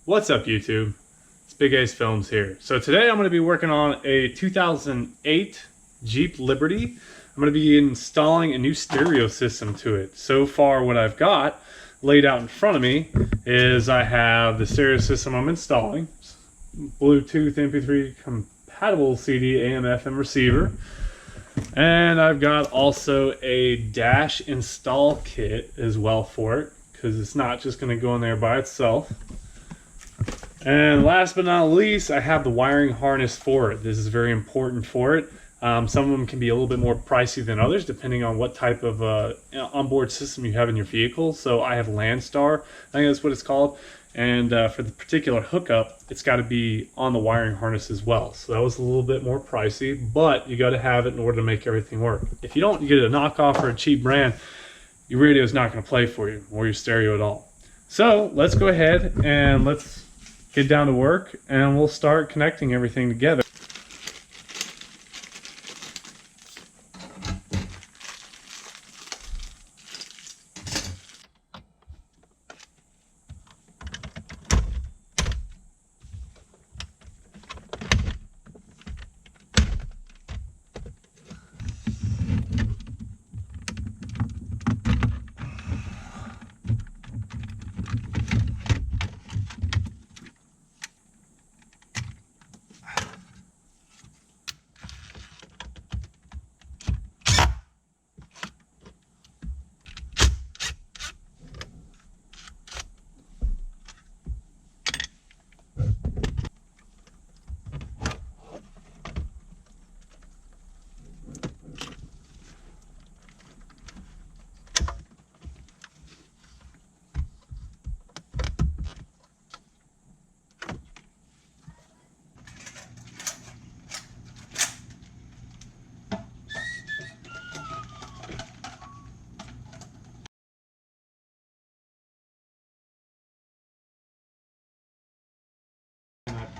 What's up, YouTube? It's Big Ace Films here. So today I'm going to be working on a 2008 Jeep Liberty. I'm going to be installing a new stereo system to it. So far what I've got laid out in front of me is I have the stereo system I'm installing, Bluetooth MP3 compatible CD AM FM receiver, and I've got also a dash install kit as well for it, because it's not just going to go in there by itself. And last but not least, I have the wiring harness for it. This is very important for it. Some of them can be a little bit more pricey than others depending on what type of onboard system you have in your vehicle. So I have Landstar, I think that's what it's called. And for the particular hookup, it's got to be on the wiring harness as well. So that was a little bit more pricey, but you got to have it in order to make everything work. If you don't, you get a knockoff or a cheap brand, your radio is not going to play for you, or your stereo at all. So let's go ahead and let's get down to work, and we'll start connecting everything together.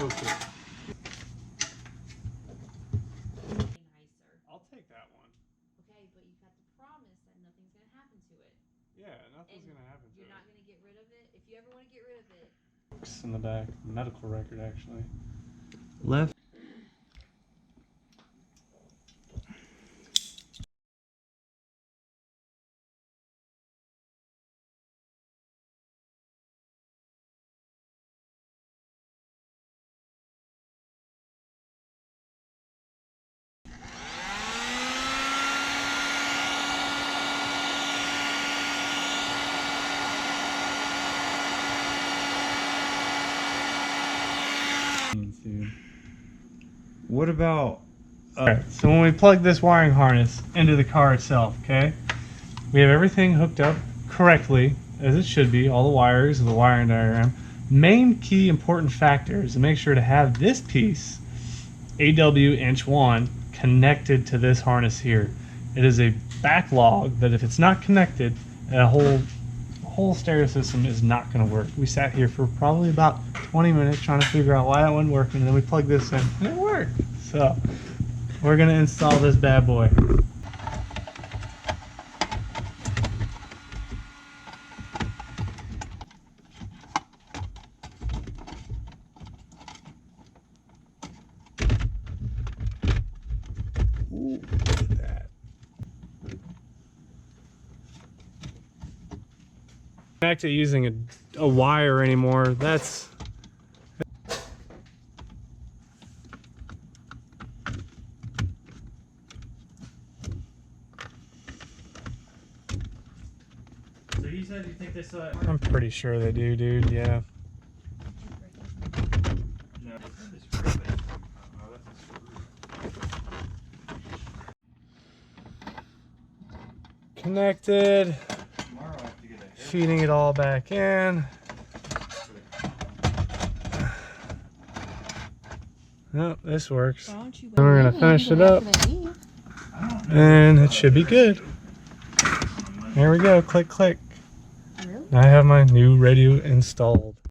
Okay. I'll take that one. Okay, but you have to promise that nothing's going to happen to it. Yeah, nothing's going to happen to it. You're not going to get rid of it. If you ever want to get rid of it. It's in the back. Medical record, actually. Left. Dude. What about Alright, so when we plug this wiring harness into the car itself, okay, we have everything hooked up correctly as it should be, all the wires of the wiring diagram. Main key important factor is to make sure to have this piece, AW inch 1, connected to this harness here. It is a backlog that if it's not connected, a whole stereo system is not going to work. We sat here for probably about 20 minutes trying to figure out why that wasn't working, and then we plugged this in and it worked. So we're going to install this bad boy. Ooh, look at that. Back to using a wire anymore. That's So you said you think this I'm pretty sure they do, dude. Yeah. No. Connected. Tomorrow I have to get a Feeding it all back in. Oh, this works. Then we're gonna finish it up, and it should be good. There we go. Click, click. I have my new radio installed.